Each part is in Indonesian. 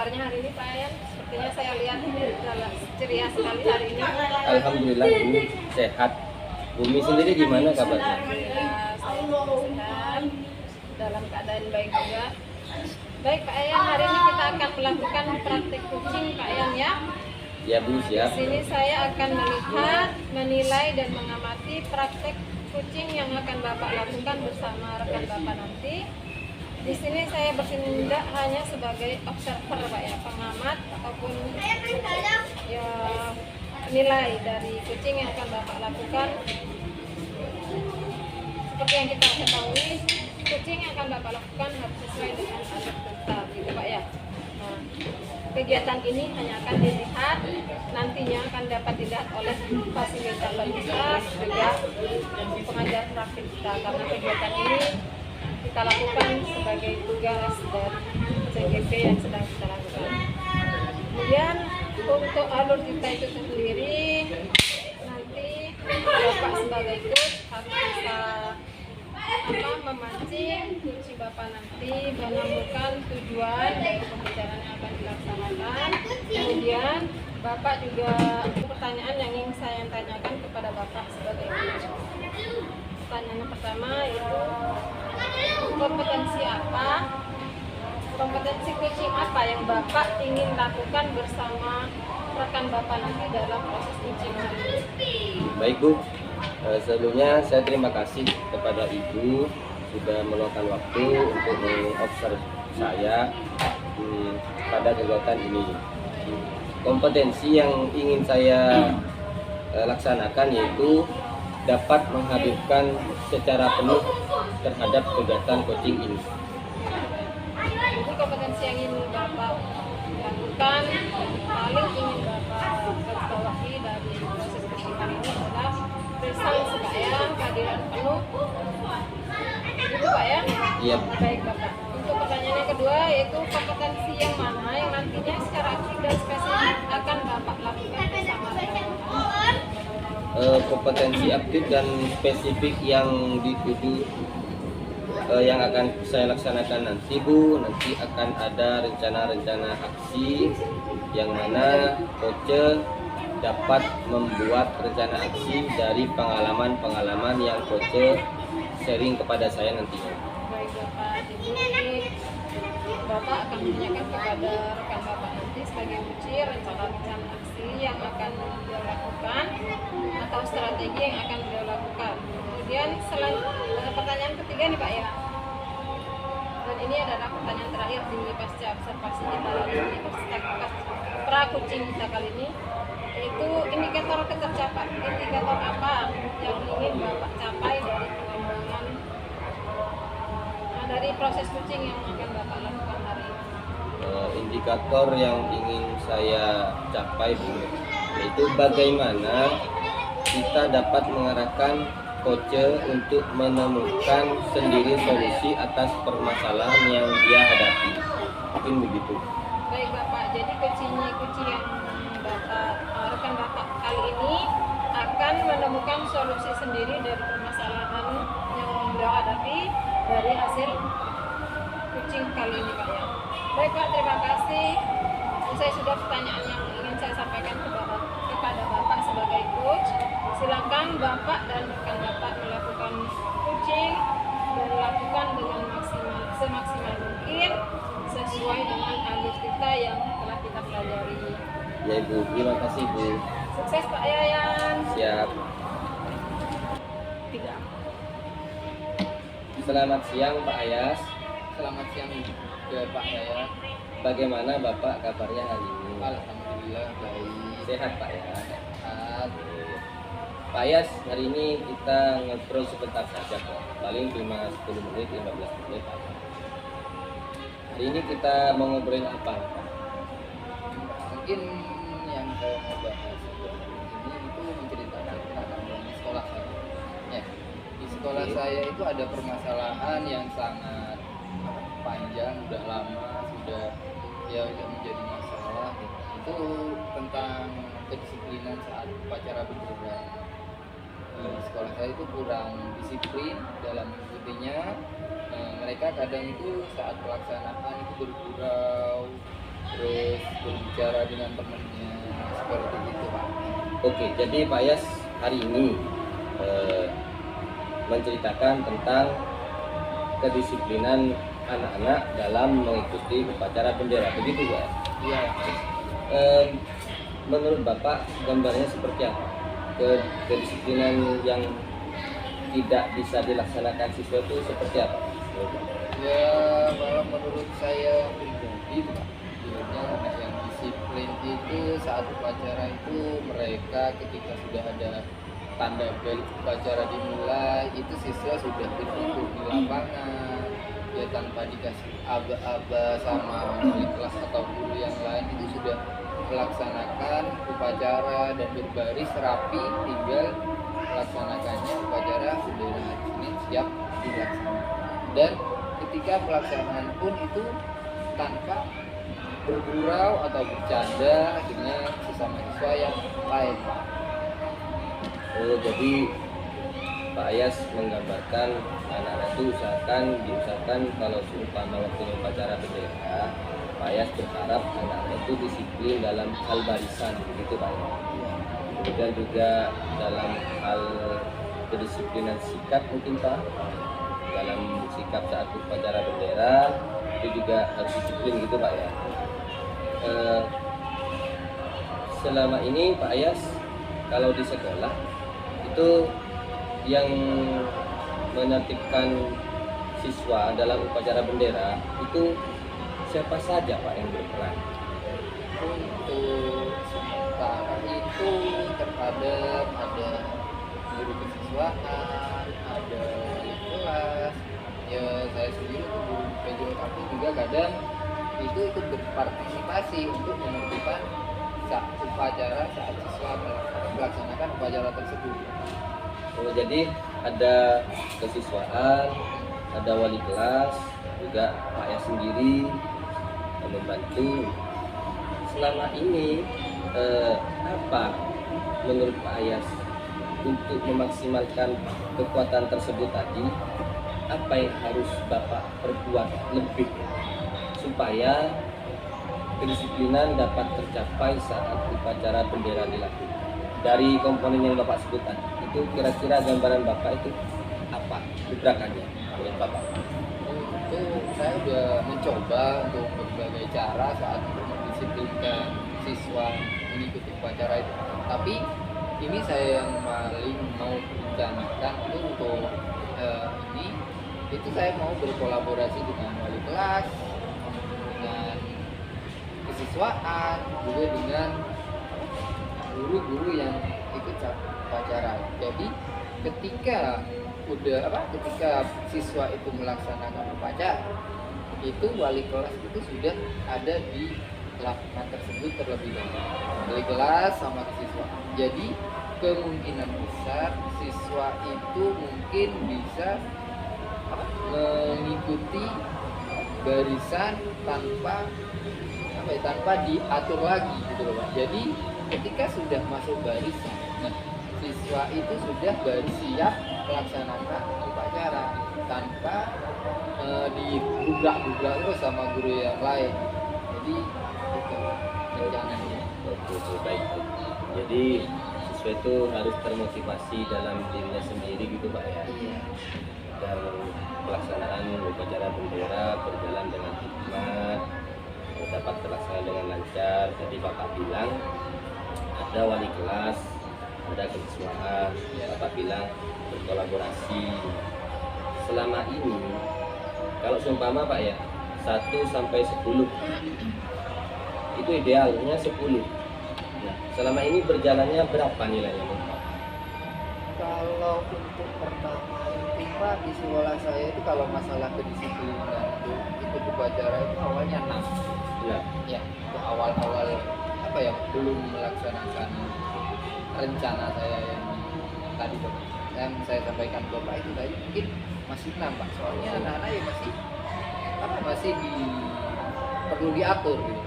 kabarnya hari ini Pak Ayan? Sepertinya saya lihat ceria sekali hari ini. Alhamdulillah Bu, sehat. Bumi sendiri gimana kabarnya? Alhamdulillah saya sehat, dalam keadaan baik juga. Baik Pak Ayan, hari ini kita akan melakukan praktik kucing Pak Ayan ya. Ya Bu, Di siap. sini saya akan melihat, menilai dan mengamati praktik kucing yang akan Bapak lakukan bersama rekan Bapak nanti. Di sini saya bertindak hanya sebagai observer Pak ya, pengamat ataupun ya nilai dari kucing yang akan Bapak lakukan. Seperti yang kita ketahui, kucing yang akan Bapak lakukan harus sesuai dengan alur kita, gitu Pak ya. Nah, kegiatan ini hanya akan dilihat, nantinya akan dapat dilihat oleh fasilitator kita, juga pengajar praktik kita, karena kegiatan ini kita lakukan sebagai tugas dari CGP yang sedang kita lakukan. Kemudian untuk alur kita itu sendiri, nanti Bapak sebagai coach harus bisa memancing kunci Bapak nanti, menemukan tujuan dari pembicaraan yang akan dilaksanakan. Kemudian Bapak juga pertanyaan yang ingin saya tanyakan kepada Bapak sebagai coach. Pertanyaan yang pertama itu kompetensi kucing apa yang Bapak ingin lakukan bersama rekan Bapak nanti dalam proses kucing ini? Baik Bu, sebelumnya saya terima kasih kepada Ibu sudah meluangkan waktu untuk mengobserv saya pada kegiatan ini. Kompetensi yang ingin saya laksanakan yaitu dapat menghadirkan secara penuh terhadap kegiatan coaching ini. Jadi kompetensi yang ingin Bapak lakukan, paling ingin Bapak garisbawahi dari proses coaching ini adalah presence Pak ya, kehadiran penuh. Gitu Pak ya? Iya. Baik Bapak. Untuk pertanyaan yang kedua yaitu kompetensi yang mana yang nantinya secara aktif dan spesifik akan Bapak lakukan bersama rekan-rekan? Kompetensi aktif dan spesifik yang dituju yang akan saya laksanakan nanti Bu, nanti akan ada rencana-rencana aksi yang mana coach dapat membuat rencana aksi dari pengalaman-pengalaman yang coach sharing kepada saya nantinya. Baik Bapak, jadi Bapak akan menanyakan kepada rekan Bapak nanti sebagai uji rencana-rencana aksi yang akan beliau lakukan atau strategi yang akan beliau lakukan. Kemudian pertanyaan ketiga nih Pak ya, dan ini adalah pertanyaan terakhir di pasca observasi kita di pra kucing kita kali ini, yaitu indikator apa yang ingin Bapak capai dari pengembangan dari proses kucing yang akan Bapak lakukan hari ini? Indikator yang ingin saya capai Bu, yaitu bagaimana kita dapat mengarahkan coach untuk menemukan sendiri solusi atas permasalahan yang dia hadapi. Mungkin begitu. Baik Bapak, jadi kucing yang rekan Bapak kali ini akan menemukan solusi sendiri dari permasalahan yang beliau hadapi dari hasil kucing kali ini Pak ya. Baik Pak, terima kasih. Saya sudah pertanyaan yang ingin saya sampaikan kepada Bapak sebagai coach. Silakan Bapak dan rekan Bapak melakukan coaching dan lakukan dengan semaksimal mungkin sesuai dengan alur kita yang telah kita pelajari. Ya Ibu, terima kasih Bu. Sukses Pak Yayan. Siap. Selamat siang Pak Ayas. Selamat siang ke Pak Yaya. Bagaimana Bapak kabarnya hari ini? Alhamdulillah baik. Sehat Pak ya? Sehat. Pak Ayas, hari ini kita ngobrol sebentar saja kok. Paling cuma 10 menit, 15 menit. Hari ini kita mau ngobrolin apa? Mungkin yang saya mau bahas ini itu menceritakan tentang sekolah saya. Ya, di sekolah saya itu ada permasalahan yang sangat panjang, udah lama, sudah menjadi masalah. Itu tentang kedisiplinan saat upacara bendera. Di sekolah saya itu kurang disiplin dalam mengikutinya. Mereka kadang itu saat pelaksanaan itu bergurau, terus berbicara dengan temannya seperti itu Pak. Oke, jadi Pak Yas hari ini menceritakan tentang kedisiplinan anak-anak dalam mengikuti upacara bendera, begitu Pak? Iya. Menurut Bapak gambarnya seperti apa? Kedisiplinan yang tidak bisa dilaksanakan siswa itu seperti apa? Ya kalau menurut saya pribadi Pak, sebenarnya anak yang disiplin itu saat upacara itu mereka ketika sudah ada tanda bel upacara dimulai itu siswa sudah duduk di lapangan ya tanpa dikasih aba-aba sama wali kelas atau guru yang lain, itu sudah melaksanakan upacara dan berbaris rapi, tinggal melaksanakannya upacara bendera hari Senin siap dilaksanakan. Dan ketika pelaksanaan pun itu tanpa bergurau atau bercanda dengan sesama siswa yang lain. Oh, jadi Pak Ayas menggambarkan anak-anak itu diusahakan kalau seumpama waktu upacara bendera, Pak Ayas berharap anak-anak itu disiplin dalam hal barisan, begitu Pak. Kemudian juga dalam hal kedisiplinan sikap mungkin Pak, dalam sikap saat upacara bendera itu juga harus disiplin gitu Pak ya. Selama ini Pak Ayas kalau di sekolah itu yang menertibkan siswa dalam upacara bendera itu siapa saja Pak yang berperan? Untuk sementara itu terkadang ada guru kesiswaan, ada wali kelas, ya saya sendiri untuk guru PJOK juga kadang itu ikut berpartisipasi untuk menertibkan saat upacara saat siswa melaksanakan upacara tersebut. Oh, jadi ada kesiswaan, ada wali kelas, juga Pak Ayas sendiri yang membantu. Selama ini apa menurut Pak Ayas untuk memaksimalkan kekuatan tersebut tadi, apa yang harus Bapak perbuat lebih supaya kedisiplinan dapat tercapai saat upacara bendera dilakukan? Dari komponen yang Bapak sebutkan, itu kira-kira gambaran Bapak itu apa gebrakannya menurut Bapak? Itu saya udah mencoba untuk berbagai cara saat untuk mendisiplinkan siswa mengikuti upacara itu. Tapi ini saya yang paling mau rencanakan itu untuk ini itu saya mau berkolaborasi dengan wali kelas, dengan kesiswaan, juga dengan guru-guru yang ikut upacara. Jadi ketika siswa itu melaksanakan upacara, itu wali kelas itu sudah ada di lapangan tersebut terlebih dahulu, wali kelas sama siswa. Jadi kemungkinan besar siswa itu mungkin bisa mengikuti barisan tanpa diatur lagi gitu loh Pak. Jadi ketika sudah masuk barisan, nah siswa itu sudah siap melaksanakan upacara tanpa digubrak-gubrak terus sama guru yang lain. Jadi itu rencananya. Oke, baik. Jadi siswa itu harus termotivasi dalam dirinya sendiri gitu Pak ya. Iya. Dan pelaksanaan upacara bendera berjalan dengan hikmat, dapat terlaksana dengan lancar. Jadi Bapak bilang ada wali kelas, ada kesiswaan, Bapak bilang berkolaborasi. Selama ini kalau seumpama Pak ya 1 sampai 10 itu idealnya 10. Nah, selama ini berjalannya berapa nilainya Pak? Kalau untuk pertama itu Pak di sekolah saya itu kalau masalah kedisiplinan itu ikut upacara itu awalnya 6. Nah, Ya, itu awal-awal belum melaksanakan rencana saya yang tadi yang saya sampaikan ke Bapak itu tadi mungkin masih 6 Pak. Soalnya anak-anak ya masih perlu diatur gitu.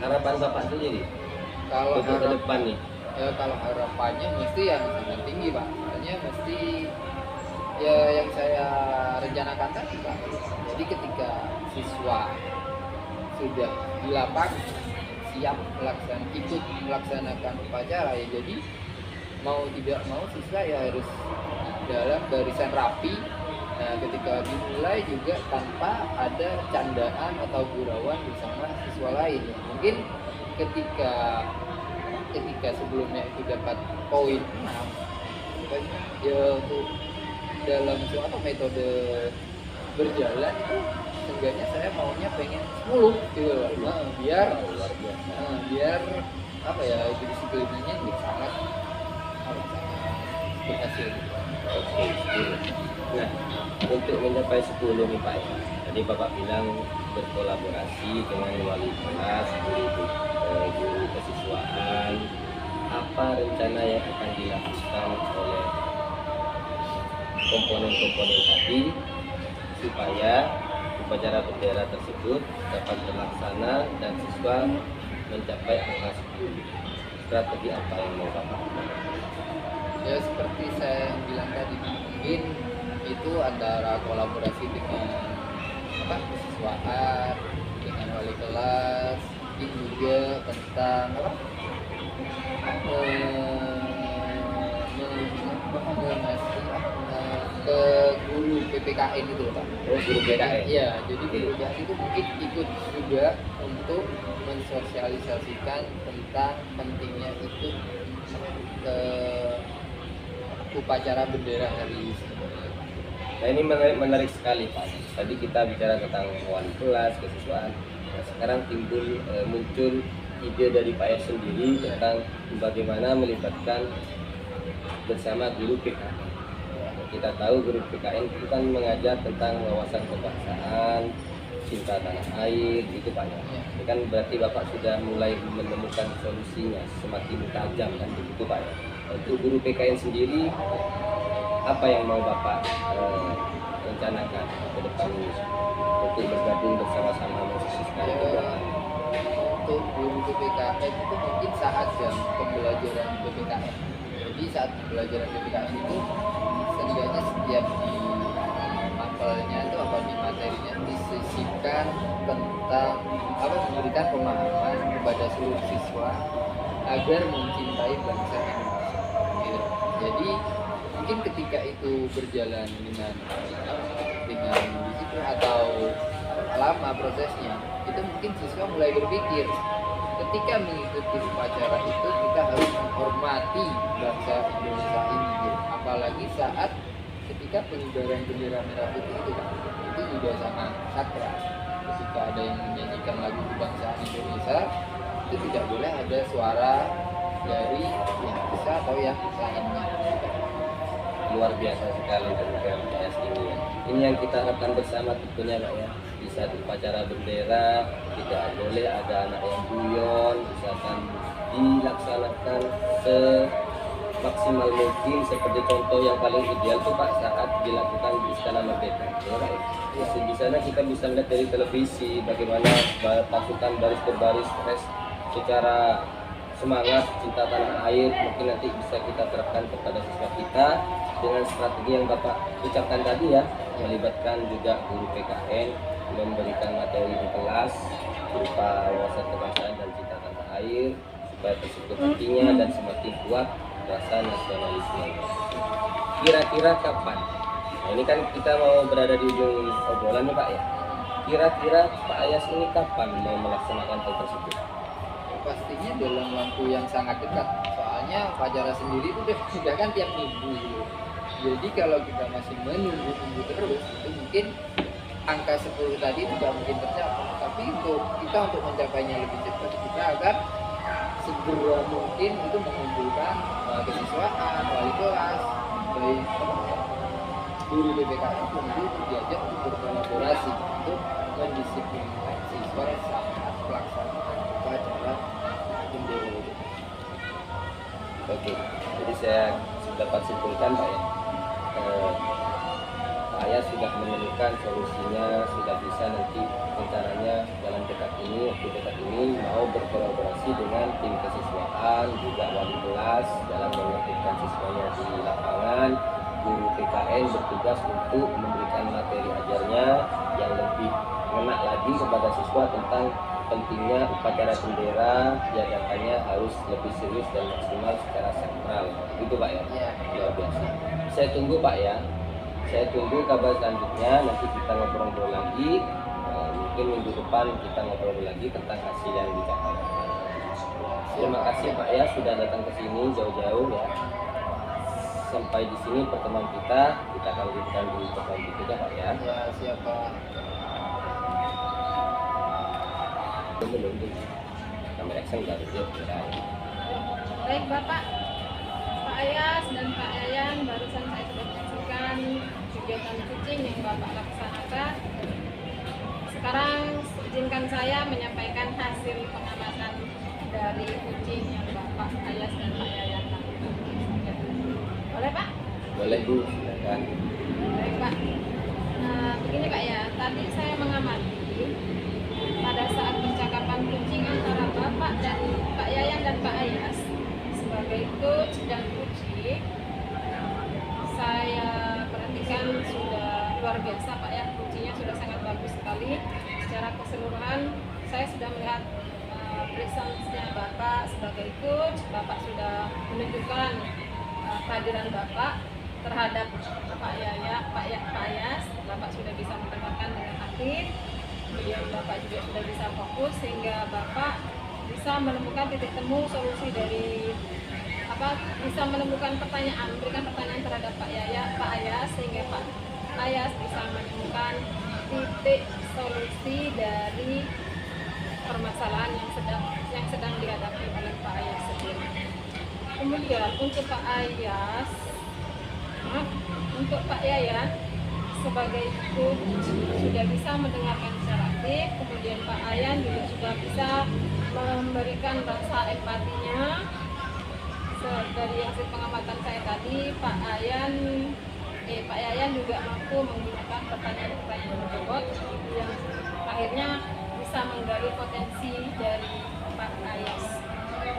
harapan Bapak sendiri Kalau untuk ke depan nih. kalau harapannya mesti yang sangat tinggi Pak. Soalnya mesti ya yang saya rencanakan tadi Pak. Jadi ketika siswa sudah di lapangan siap ikut melaksanakan upacara ya, jadi mau tidak mau siswa ya harus dalam barisan rapi. Nah, ketika dimulai juga tanpa ada candaan atau gurauan bersama siswa lain. Mungkin ketika sebelumnya itu dapat poin 6, ya untuk dalam suatu metode berjalan itu seenggaknya saya maunya pengen 10 gitu loh. Nah, biar apa ya, itu disiplinnya sangat berhasil. Oke, 10. Nah, untuk mencapai 10 nih Pak ya, tadi Bapak bilang berkolaborasi dengan wali kelas, guru kesiswaan. Apa rencana yang akan dilakukan oleh komponen-komponen tadi supaya upacara bendera tersebut dapat terlaksana dan siswa mencapai angka 10? Strategi apa yang mau Bapak lakukan? Ya seperti saya bilang tadi, mungkin itu antara kolaborasi dengan kesiswaan, dengan wali kelas, mungkin juga tentang ke guru PPKN itu Pak. Oh, guru PPKN. Iya, jadi guru PPKN itu mungkin ikut juga untuk mensosialisasikan tentang pentingnya itu upacara bendera hari ini. Nah, ini menarik sekali Pak. Tadi kita bicara tentang wali kelas, kesiswaan. Nah, sekarang muncul ide dari Pak Yas sendiri tentang bagaimana melibatkan bersama guru PKN. Kita tahu guru PKN itu kan mengajar tentang wawasan kebangsaan, cinta tanah air, gitu Pak ya. Ini kan berarti Bapak sudah mulai menemukan solusinya, semakin tajam kan begitu Pak ya. Untuk guru PKN sendiri, apa yang mau Bapak rencanakan ke depan ini untuk bergabung bersama-sama mensukseskan kegiatan? Untuk guru PPKN itu mungkin saat jam pembelajaran PPKN. Jadi saat pembelajaran PPKN itu setidaknya setiap di mapelnya itu di materinya disisipkan tentang memberikan pemahaman kepada seluruh siswa agar mencintai bangsa Indonesia. Gitu. Jadi mungkin ketika itu berjalan dengan disiplin atau lama prosesnya, itu mungkin siswa mulai berpikir ketika mengikuti upacara itu kita harus menghormati bangsa Indonesia ini, gitu. Apalagi saat ketika pengibaran bendera merah putih itu juga sangat sakral. Ketika ada yang menyanyikan lagu kebangsaan Indonesia, itu tidak boleh ada suara dari yang bisa atau yang lainnya. Luar biasa sekali program PS ini ya. Ini yang kita harapkan bersama tentunya Pak ya. Di saat upacara bendera tidak boleh ada anak yang guyon, misalkan dilaksanakan semaksimal mungkin seperti contoh yang paling ideal tuh Pak saat dilakukan di Istana Merdeka. Ya, Pak. Di sana kita bisa lihat dari televisi bagaimana pasukan baris berbaris secara semangat cinta tanah air. Mungkin nanti bisa kita terapkan kepada siswa kita dengan strategi yang Bapak ucapkan tadi ya, melibatkan juga guru PKN, memberikan materi di kelas berupa wawasan kebangsaan dan cinta tanah air supaya tersebut nantinya dan semakin kuat rasa nasionalisme. Kira-kira kapan? Nah, ini kan kita mau berada di ujung obrolan nih Pak ya. Kira-kira Pak Ayas ini kapan mau melaksanakan hal tersebut? Pastinya dalam waktu yang sangat dekat. Soalnya upacara sendiri itu sudah kan tiap minggu gitu. Jadi kalau kita masih menunggu terus, itu mungkin angka 10 tadi tidak mungkin tercapai. Tapi untuk mencapainya lebih cepat, kita akan segera mungkin itu mengumpulkan kesiswaan, wali kelas, baik guru PPKN untuk diajak untuk berkolaborasi untuk mendisiplinkan siswa saat pelaksanaan upacara bendera. Oke, jadi saya dapat simpulkan Pak ya, Pak Ayas sudah menemukan solusinya, sudah bisa nanti rencananya dalam waktu dekat ini mau berkolaborasi dengan tim kesiswaan, juga wali kelas dalam menertibkan siswanya di lapangan. Guru PKN bertugas untuk memberikan materi ajarnya yang lebih ngena lagi kepada siswa tentang pentingnya upacara bendera diadakannya harus lebih serius dan maksimal secara sakral. Gitu Pak ya? Iya. Luar biasa. Saya tunggu Pak ya. Saya tunggu kabar selanjutnya. Nanti kita ngobrol-ngobrol lagi. Mungkin minggu depan kita ngobrol lagi tentang hasil yang dicapai. Terima kasih Pak ya sudah datang ke sini jauh-jauh ya. Sampai di sini pertemuan kita akan lanjutkan di pertemuan berikutnya Pak ya. Ya, siapa? Belum kamera action baru dia. Baik Bapak, Pak Ayas dan Pak Yayan, barusan saya sudah menyaksikan kegiatan kucing yang Bapak laksanakan. Sekarang izinkan saya menyampaikan hasil pengamatan dari kucing yang Bapak Ayas dan Pak Yayan lakukan. Boleh Pak? Boleh Bu, silakan. Baik Pak. Nah, begini Pak ya, tadi saya mengamati pada saat percakapan kucing antara Bapak dan Pak Yayan dan Pak Ayas sebagai coach dan kucing, saya perhatikan sudah luar biasa Pak ya, kucingnya sudah sangat bagus sekali. Secara keseluruhan saya sudah melihat presence-nya Bapak sebagai coach. Bapak sudah menunjukkan kehadiran Bapak terhadap Pak Ayas. Bapak sudah bisa mendengarkan dengan aktif. Kemudian Bapak juga sudah bisa fokus sehingga Bapak bisa menemukan titik temu solusi dari bisa menemukan pertanyaan, memberikan pertanyaan terhadap Pak Ayas sehingga Pak Ayas bisa menemukan titik solusi dari permasalahan yang sedang dihadapi oleh Pak Ayas sendiri. Kemudian untuk Pak Yayan sebagai coach sudah bisa mendengarkan secara aktif, kemudian Pak Ayan juga sudah bisa memberikan rasa empatinya. Dari hasil pengamatan saya tadi, Pak Yayan juga mampu menggunakan pertanyaan-pertanyaan berbobot yang akhirnya bisa menggali potensi dari Pak Ayas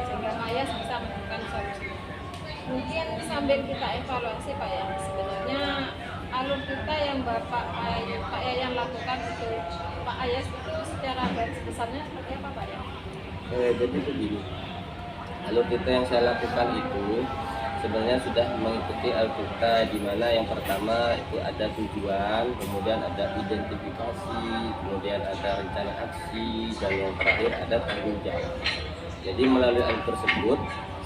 sehingga Pak Ayas bisa menemukan solusi. Mungkin sambil kita evaluasi Pak ya, sebenarnya alur kita yang Pak Yayan lakukan untuk Pak Ayas itu secara garis besarnya seperti apa Pak ya? Jadi begini, alur kita yang saya lakukan itu sebenarnya sudah mengikuti alur kita, di mana yang pertama itu ada tujuan, kemudian ada identifikasi, kemudian ada rencana aksi, dan yang terakhir ada tanggung jawab. Jadi melalui alur tersebut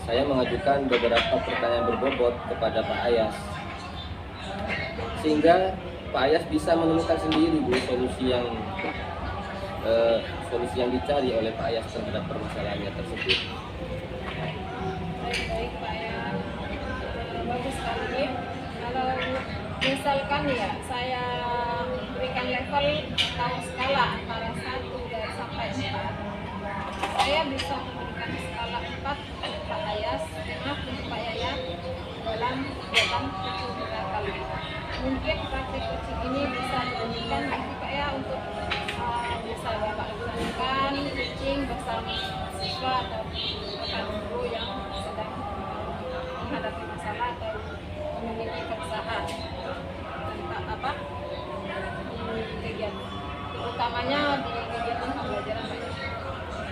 saya mengajukan beberapa pertanyaan berbobot kepada Pak Ayas sehingga Pak Ayas bisa menemukan sendiri Bu solusi yang dicari oleh Pak Ayas terhadap permasalahannya tersebut. Baik Pak Ayas, bagus sekali. Kalau misalkan ya saya berikan level atau skala antara 1 sampai 4, saya bisa memberikan skala 4 untuk Pak Ayas, untuk Pak Yayan dalam kegiatan kucing kita kali ini. Mungkin praktik kucing ini bisa dibandingkan nanti Pak ya untuk bisa Bapak laksanakan kucing bersama siswa atau rekan guru yang sedang menghadapi masalah atau memiliki keresahan tentang kegiatan, utamanya di kegiatan pembelajaran Pak ya.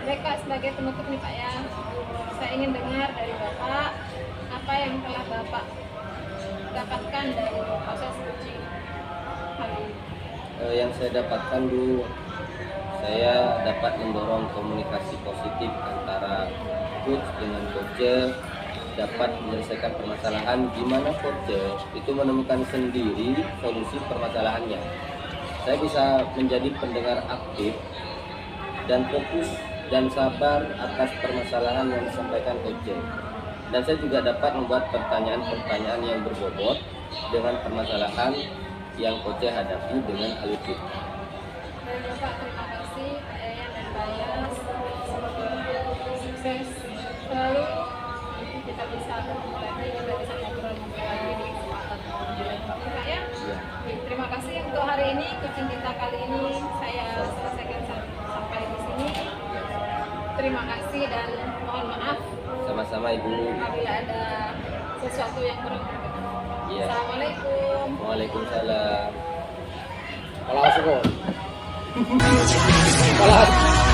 Mereka sebagai penutup nih Pak ya, saya ingin dengar dari Bapak apa yang telah Bapak dapatkan dari proses kucing kali ini. Yang saya dapatkan Bu, saya dapat mendorong komunikasi positif antara coach dengan coach, dapat menyelesaikan permasalahan di mana coach itu menemukan sendiri solusi permasalahannya. Saya bisa menjadi pendengar aktif dan fokus dan sabar atas permasalahan yang disampaikan coach. Dan saya juga dapat membuat pertanyaan-pertanyaan yang berbobot dengan permasalahan yang coach hadapi dengan alur kita. Baik Bapak, terima kasih Pak Yayan dan Pak Ayas. Semoga sukses selalu. Nanti kita bisa bertemu lagi, kita bisa ngobrol-ngobrol lagi di kesempatan lain. Pak ya. Terima kasih untuk hari ini, kucing kita kali ini saya selesaikan sampai di sini. Terima kasih dan mohon maaf Sama-sama Ibu. apabila ada sesuatu yang kurang berkenan. Iya. Assalamualaikum. Waalaikumsalam. Kalau syukur. Malah